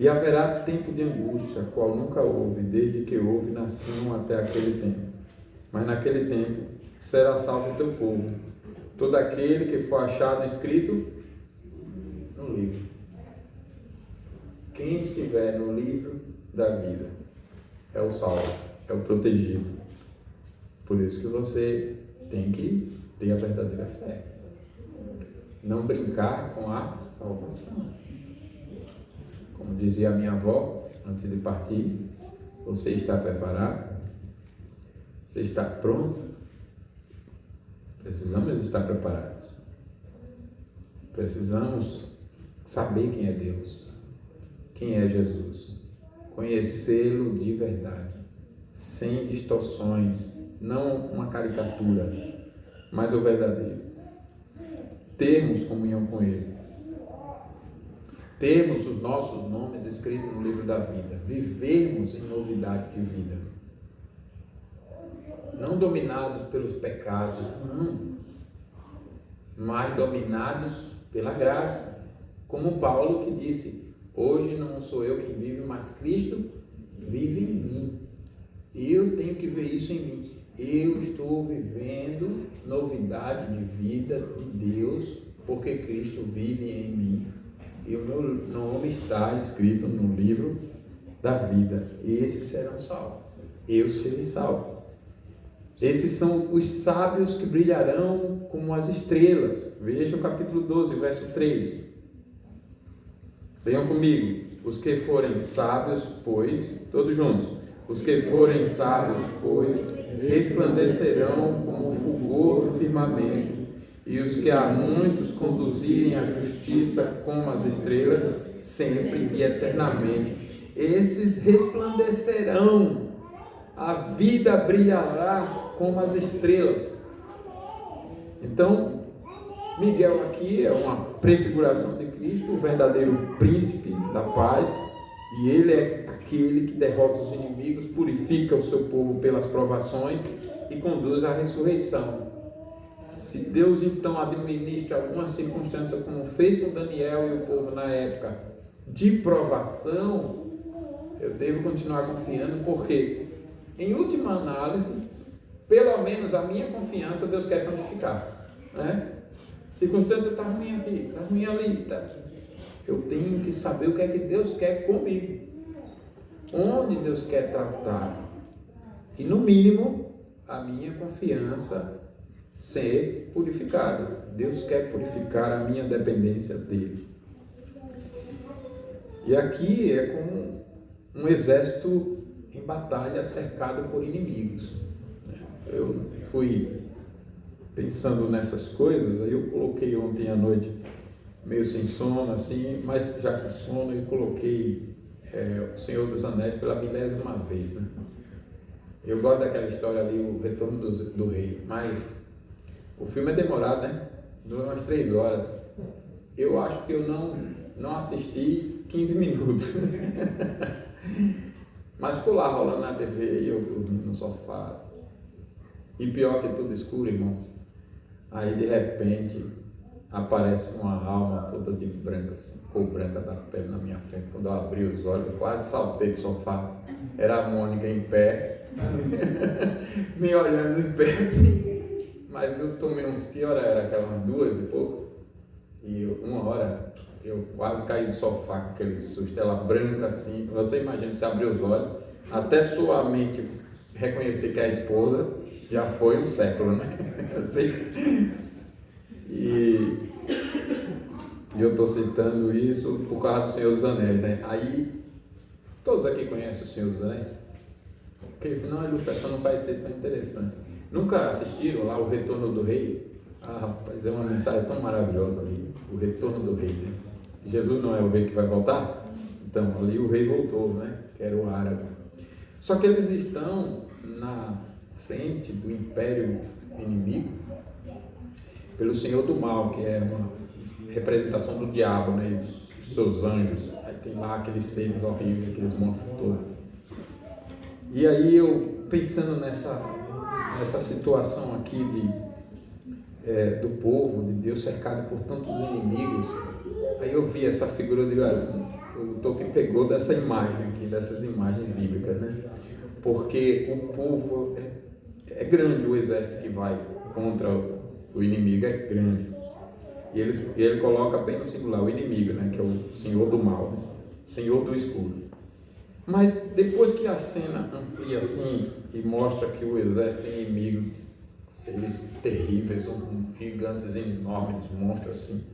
E haverá tempo de angústia, qual nunca houve, desde que houve nação até aquele tempo. Mas naquele tempo será salvo o teu povo, todo aquele que for achado escrito no livro. Quem estiver no livro da vida é o salvo, é o protegido. Por isso que você tem que ter a verdadeira fé. Não brincar com a salvação. Como dizia a minha avó, antes de partir: você está preparado? Você está pronto? Precisamos estar preparados. Precisamos saber quem é Deus, quem é Jesus, conhecê-lo de verdade, sem distorções, não uma caricatura, mas o verdadeiro. Termos comunhão com Ele, termos os nossos nomes escritos no livro da vida, vivermos em novidade de vida, não dominados pelos pecados, não, mas dominados pela graça, como Paulo, que disse: hoje não sou eu quem vive, mas Cristo vive em mim. Eu tenho que ver isso em mim. Eu estou vivendo novidade de vida de Deus, porque Cristo vive em mim. E o meu nome está escrito no livro da vida. Esses serão salvos. Eu serei salvo. Esses são os sábios que brilharão como as estrelas. Veja o capítulo 12, verso 3. Venham comigo. Os que forem sábios, pois, todos juntos. Os que forem sábios, pois, resplandecerão como o fulgor do firmamento. E os que a muitos conduzirem à justiça como as estrelas, sempre e eternamente. Esses resplandecerão. A vida brilhará como as estrelas. Então, Miguel aqui é uma prefiguração de Cristo, o verdadeiro príncipe da paz, e ele é aquele que derrota os inimigos, purifica o seu povo pelas provações e conduz à ressurreição. Se Deus então administra alguma circunstância, como fez com Daniel e o povo na época de provação, eu devo continuar confiando, porque em última análise, pelo menos a minha confiança, Deus quer santificar, né? Circunstância está ruim aqui, está ruim ali, tá? Eu tenho que saber o que é que Deus quer comigo, onde Deus quer tratar, e no mínimo a minha confiança ser purificada. Deus quer purificar a minha dependência dele. E aqui é como um exército em batalha cercado por inimigos. Eu fui pensando nessas coisas, aí eu coloquei ontem à noite, meio sem sono, assim, mas já com sono, eu coloquei O Senhor dos Anéis pela 1000ª vez, né? Eu gosto daquela história ali, o Retorno do Rei, mas o filme é demorado, né? Dura umas 3 horas. Eu acho que eu não assisti 15 minutos. Mas ficou lá rolando na TV e eu dormindo no sofá. E pior que tudo escuro, irmãos. Aí de repente aparece uma alma toda de branca, assim, cor branca da pele na minha frente. Quando eu abri os olhos, eu quase saltei do sofá. Era a Mônica em pé, me olhando em pé assim. Mas eu tomei uns, que hora era? Aquela umas 2 e pouco. E 1 hora eu quase caí do sofá com aquele susto, ela branca assim. Você imagina, você abrir os olhos, até sua mente reconhecer que é a esposa, já foi um século, né? Assim. E eu estou citando isso por causa do Senhor dos Anéis, né? Aí, todos aqui conhecem o Senhor dos Anéis? Porque senão a ilustração não vai ser tão interessante. Nunca assistiram lá o Retorno do Rei? Ah, rapaz, é uma mensagem tão maravilhosa ali, o Retorno do Rei, né? Jesus não é o rei que vai voltar? Então, ali o rei voltou, né? Que era o árabe. Só que eles estão na frente do império inimigo pelo Senhor do Mal, que é uma representação do diabo, né? E os seus anjos. Aí tem lá aqueles seres horríveis, aqueles monstros todos. E aí eu, pensando nessa situação aqui do povo, de Deus cercado por tantos inimigos, aí eu vi essa figura de o Tolkien pegou dessa imagem aqui, dessas imagens bíblicas, né? Porque o povo é grande, o exército que vai contra o inimigo é grande. E ele coloca bem no singular o inimigo, né? Que é o Senhor do Mal, né? Senhor do Escuro. Mas depois que a cena amplia assim e mostra que o exército inimigo, seres terríveis, gigantes enormes, monstros assim,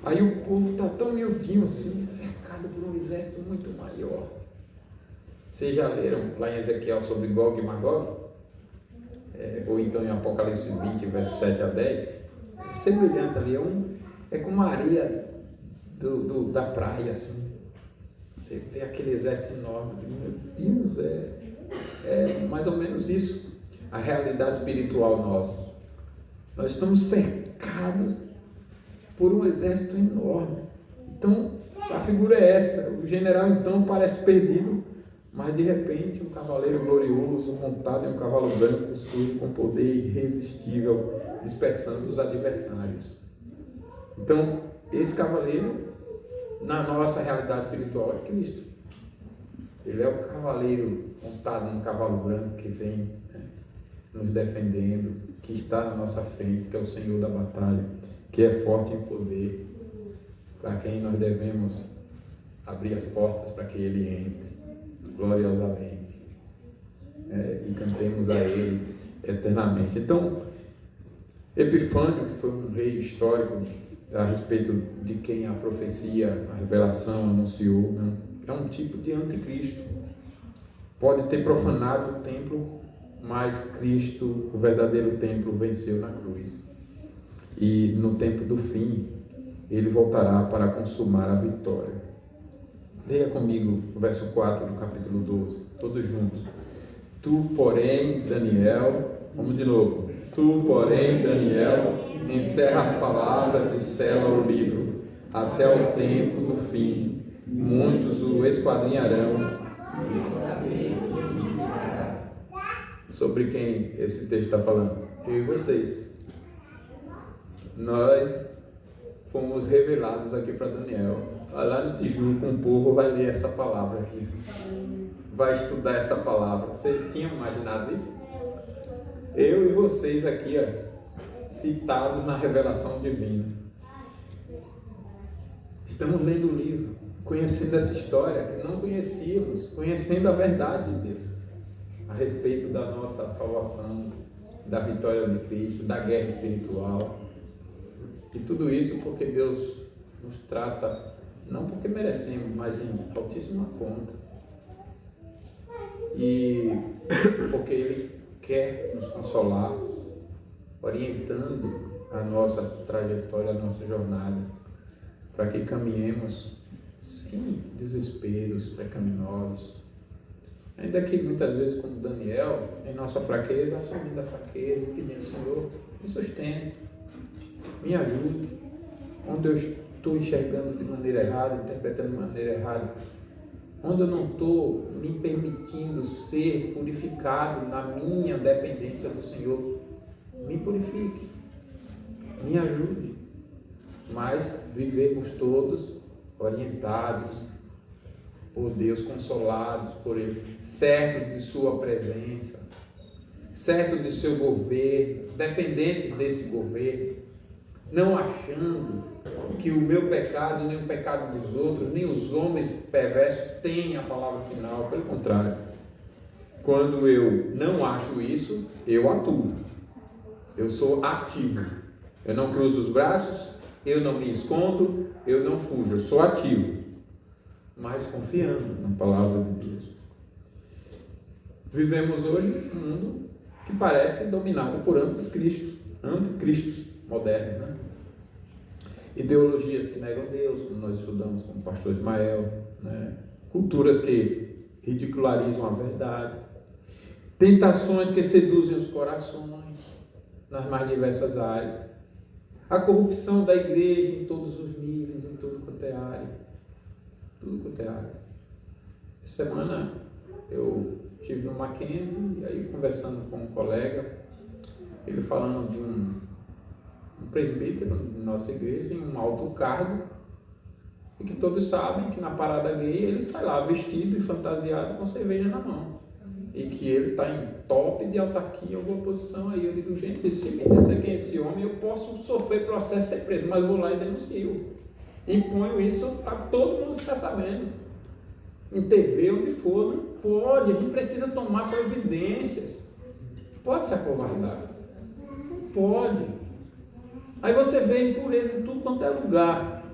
aí o povo está tão miudinho assim, cercado por um exército muito maior. Vocês já leram lá em Ezequiel sobre Gog e Magog? Ou então em Apocalipse 20, versos 7 a 10? É semelhante ali, é como a areia da praia, assim. Você vê aquele exército enorme, meu Deus, é mais ou menos isso, a realidade espiritual nossa. Nós estamos cercados por um exército enorme. Então, a figura é essa. O general, então, parece perdido, mas de repente um cavaleiro glorioso, montado em um cavalo branco, surge com poder irresistível, dispersando os adversários. Então, esse cavaleiro, na nossa realidade espiritual, é Cristo. Ele é o cavaleiro montado num cavalo branco que vem, né, nos defendendo, que está na nossa frente, que é o Senhor da batalha, que é forte em poder, para quem nós devemos abrir as portas para que Ele entre gloriosamente, e cantemos a Ele eternamente. Então, Epifânio, que foi um rei histórico a respeito de quem a profecia, a revelação anunciou, né, é um tipo de anticristo. Pode ter profanado o templo, mas Cristo, o verdadeiro templo, venceu na cruz. E no tempo do fim, Ele voltará para consumar a vitória. Leia comigo o verso 4 do capítulo 12, todos juntos. Tu, porém, Daniel, vamos de novo. Tu, porém, Daniel, encerra as palavras e sela o livro, até o tempo do fim. Muitos o esquadrinharão. Sobre quem esse texto está falando? Eu e vocês. Nós fomos revelados aqui para Daniel. Lá no Tijuco, um povo vai ler essa palavra aqui. Vai estudar essa palavra. Você tinha imaginado isso? Eu e vocês aqui, citados na revelação divina. Estamos lendo o livro, conhecendo essa história que não conhecíamos, conhecendo a verdade de Deus a respeito da nossa salvação, da vitória de Cristo, da guerra espiritual. E tudo isso porque Deus nos trata, não porque merecemos, mas em altíssima conta. E porque Ele quer nos consolar. orientando a nossa trajetória, a nossa jornada, para que caminhemos sem desesperos pecaminosos. Ainda que muitas vezes, como Daniel, em nossa fraqueza, assumindo a fraqueza, pedindo: Senhor, me sustente, me ajude, onde eu estou enxergando de maneira errada, interpretando de maneira errada, onde eu não estou me permitindo ser purificado na minha dependência do Senhor, me purifique, me ajude, mas vivemos todos orientados por Deus, consolados por Ele, certos de sua presença, certos de seu governo, dependentes desse governo, não achando que o meu pecado, nem o pecado dos outros, nem os homens perversos têm a palavra final. Pelo contrário, quando eu não acho isso, eu atuo, eu sou ativo, eu não cruzo os braços, eu não me escondo, eu não fujo, eu sou ativo, mas confiando na palavra de Deus. Vivemos hoje um mundo que parece dominado por anticristos modernos, né? Ideologias que negam Deus, como nós estudamos com o pastor Ismael, né? Culturas que ridicularizam a verdade, tentações que seduzem os corações nas mais diversas áreas, a corrupção da igreja em todos os níveis, em tudo quanto é área, Essa semana eu estive no Mackenzie, e aí conversando com um colega, ele falando de um presbítero da nossa igreja, em um alto cargo, e que todos sabem que na parada gay ele sai lá vestido e fantasiado com cerveja na mão, e que ele está em top de autarquia em alguma posição. Aí eu digo: gente, se me disser quem é esse homem, eu posso sofrer processo e ser preso, mas vou lá e denuncio, imponho isso para todo mundo ficar sabendo, em TV, onde for. Não pode, a gente precisa tomar providências, pode se acovardar, não pode. Aí você vê impureza em tudo quanto é lugar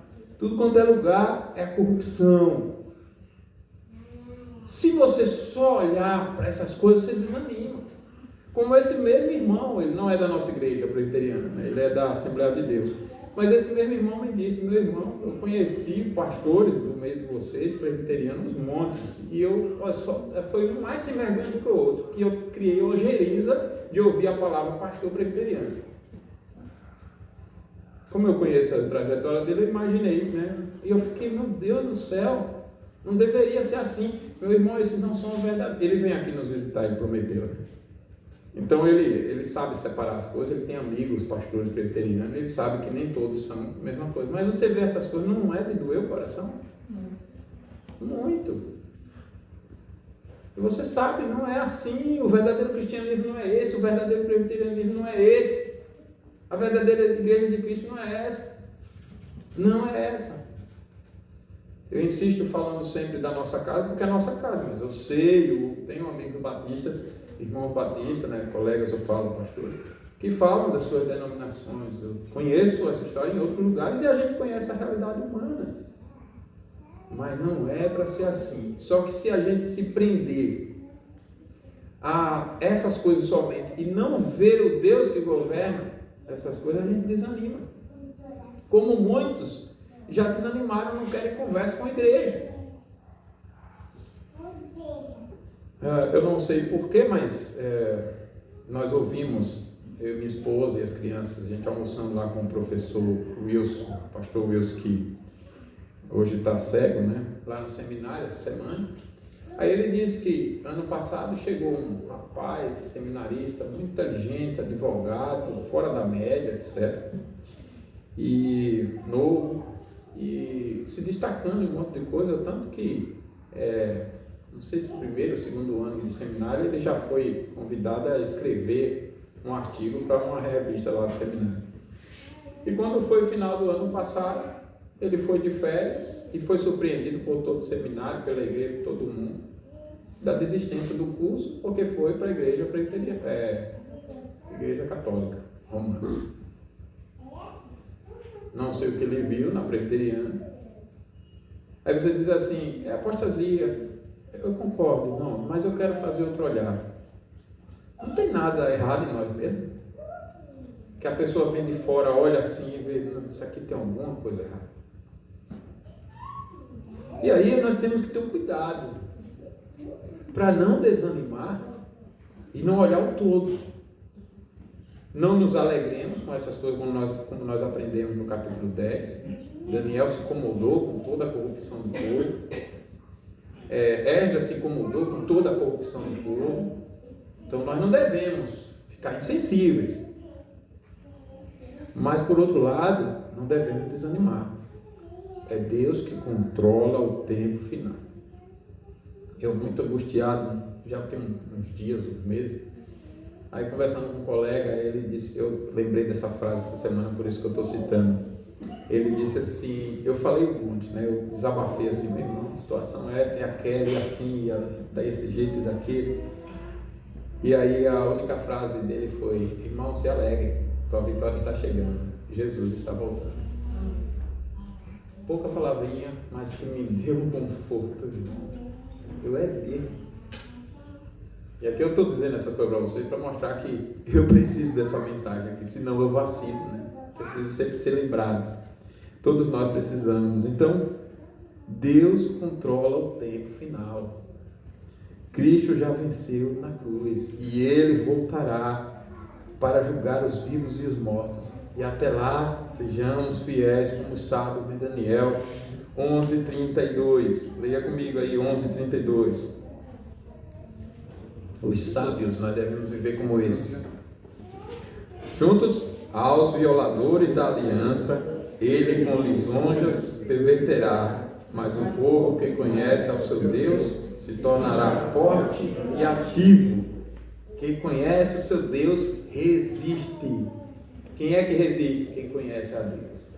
é a corrupção. Se você só olhar para essas coisas, você desanima. Como esse mesmo irmão, ele não é da nossa igreja presbiteriana, né? Ele é da Assembleia de Deus. Mas esse mesmo irmão me disse: meu irmão, eu conheci pastores do meio de vocês, presbiterianos, montes, e foi um mais sem vergonha do que o outro, que eu criei ojeriza de ouvir a palavra pastor presbiteriano. Como eu conheço a trajetória dele, eu imaginei, né? E eu fiquei: meu Deus do céu, não deveria ser assim. Meu irmão, esses não são verdadeiros. Ele vem aqui nos visitar, ele prometeu, né? Então ele sabe separar as coisas, ele tem amigos, pastores presbiterianos, ele sabe que nem todos são a mesma coisa. Mas você vê essas coisas, não é de doer o coração? Muito. E você sabe, não é assim. O verdadeiro cristianismo não é esse, o verdadeiro presbiterianismo não é esse. A verdadeira igreja de Cristo não é essa. Não é essa. Eu insisto falando sempre da nossa casa, porque é a nossa casa, mas eu sei, eu tenho amigos batistas, irmãos batistas, né, colegas, eu falo, pastores, que falam das suas denominações. Eu conheço essa história em outros lugares e a gente conhece a realidade humana. Mas não é para ser assim. Só que se a gente se prender a essas coisas somente e não ver o Deus que governa essas coisas, a gente desanima. Como muitos já desanimaram, não querem conversa com a igreja. Eu não sei porquê, mas nós ouvimos, eu, minha esposa e as crianças, a gente almoçando lá com o professor Wilson, pastor Wilson, que hoje está cego, né? Lá no seminário essa semana. Aí ele disse que ano passado chegou um rapaz, seminarista, muito inteligente, advogado, fora da média, etc. E novo, e se destacando em um monte de coisa, tanto que, não sei se primeiro ou segundo ano de seminário, ele já foi convidado a escrever um artigo para uma revista lá do seminário. E quando foi o final do ano passado, ele foi de férias e foi surpreendido por todo o seminário, pela igreja, por todo mundo, da desistência do curso, porque foi para a igreja igreja católica romana. Não sei o que ele viu na presbiteriana. Aí você diz assim: é apostasia. Eu concordo, não, mas eu quero fazer outro olhar. Não tem nada errado em nós mesmos. que a pessoa vem de fora, olha assim e vê, isso aqui tem alguma coisa errada. E aí nós temos que ter um cuidado para não desanimar e não olhar o todo. Não nos alegremos com essas coisas como nós aprendemos no capítulo 10. Daniel se incomodou com toda a corrupção do povo. Esdras se incomodou com toda a corrupção do povo. Então nós não devemos ficar insensíveis. Mas por outro lado, não devemos desanimar. É Deus que controla o tempo final. Eu muito angustiado, já tem uns dias, uns meses. Aí conversando com um colega, ele disse, eu lembrei dessa frase essa semana, por isso que eu estou citando. Ele disse assim, eu falei um monte, né? Eu desabafei assim, meu irmão, a situação é essa, e aquela, e assim, e desse jeito e daquele. E aí a única frase dele foi, irmão, se alegre, tua vitória está chegando, Jesus está voltando. Pouca palavrinha, mas que me deu um conforto, irmão. Eu mesmo. E aqui eu estou dizendo essa coisa para vocês para mostrar que eu preciso dessa mensagem aqui, senão eu vacilo, né? Preciso sempre ser lembrado. Todos nós precisamos. Então, Deus controla o tempo final. Cristo já venceu na cruz e Ele voltará para julgar os vivos e os mortos. E até lá, sejamos fiéis como os sábios de Daniel 11:32. Leia comigo aí, 11:32. Os sábios, nós devemos viver como esses. Juntos aos violadores da aliança, ele com lisonjas perverterá, mas o povo que conhece ao seu Deus se tornará forte e ativo. Quem conhece o seu Deus resiste. Quem é que resiste? Quem conhece a Deus.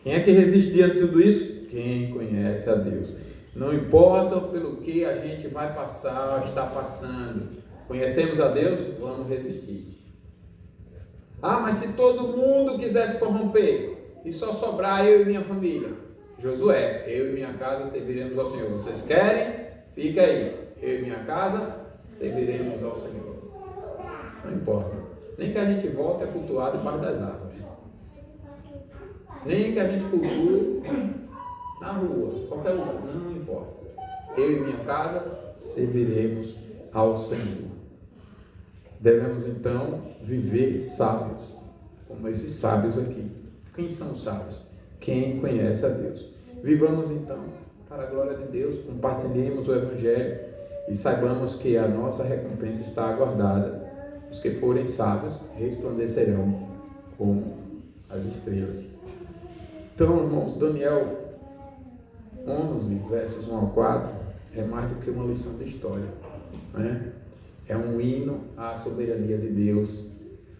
Quem é que resiste diante de tudo isso? Quem conhece a Deus. Não importa pelo que a gente vai passar, está passando. Conhecemos a Deus? Vamos resistir. Ah, mas se todo mundo quiser se corromper e só sobrar eu e minha família. Josué, eu e minha casa serviremos ao Senhor. Vocês querem? Fica aí. Eu e minha casa serviremos ao Senhor. Não importa. Nem que a gente volte a cultuar debaixo das árvores. Nem que a gente cultue na rua, qualquer lugar, não importa. Eu e minha casa serviremos ao Senhor. Devemos então viver sábios, como esses sábios aqui. Quem são os sábios? Quem conhece a Deus. Vivamos então para a glória de Deus, compartilhemos o Evangelho e saibamos que a nossa recompensa está aguardada. Os que forem sábios resplandecerão como as estrelas. Então, irmãos, Daniel 11, versos 1 ao 4, é mais do que uma lição de história, né? É um hino à soberania de Deus,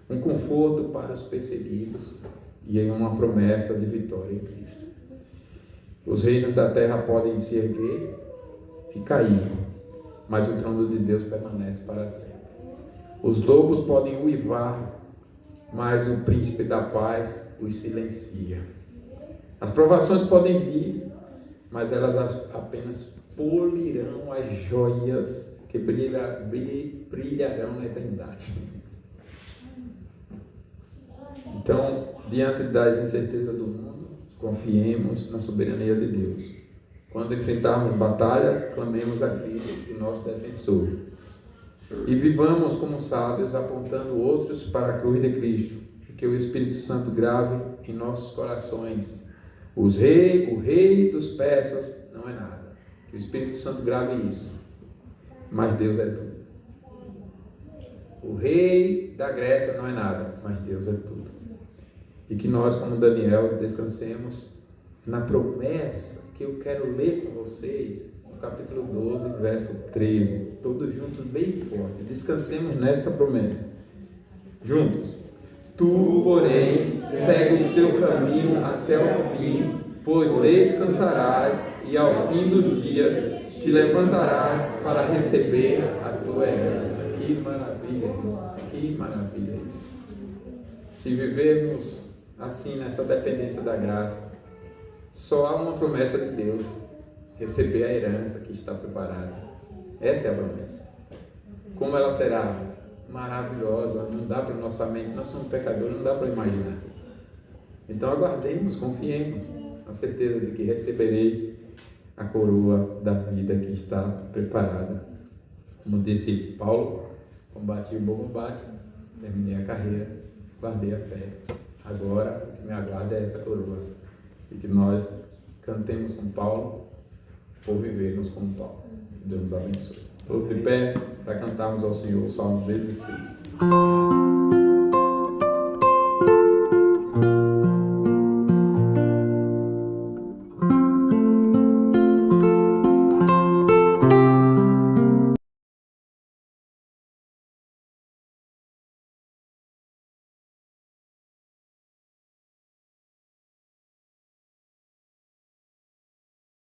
um conforto para os perseguidos e uma promessa de vitória em Cristo. Os reinos da terra podem se erguer e cair, mas o trono de Deus permanece para sempre. Os lobos podem uivar, mas o príncipe da paz os silencia. As provações podem vir, mas elas apenas polirão as joias que brilharão na eternidade. Então, diante das incertezas do mundo, confiemos na soberania de Deus. Quando enfrentarmos batalhas, clamemos a Cristo, o nosso defensor. E vivamos como sábios, apontando outros para a cruz de Cristo, e que o Espírito Santo grave em nossos corações. O rei dos persas não é nada. Que o Espírito Santo grave isso. Mas Deus é tudo. O rei da Grécia não é nada, mas Deus é tudo. E que nós, como Daniel, descansemos na promessa que eu quero ler com vocês, no capítulo 12, verso 13. Todos juntos, bem forte. Descansemos nessa promessa. Juntos. Tu, porém, segue o teu caminho até o fim, pois descansarás e ao fim dos dias te levantarás para receber a tua herança. Que maravilha, irmãos, que maravilha isso. Se vivermos assim nessa dependência da graça, só há uma promessa de Deus: receber a herança que está preparada. Essa é a promessa. Como ela será? maravilhosa, não dá para nossa mente, nós somos pecadores, não dá para imaginar. Então aguardemos, confiemos, na certeza de que receberei a coroa da vida que está preparada. Como disse Paulo, combati o bom combate, terminei a carreira, guardei a fé. Agora o que me aguarda é essa coroa. E que nós cantemos com Paulo, ou vivermos como Paulo. Que Deus nos abençoe. Todos de pé para cantarmos ao Senhor o Salmo 16.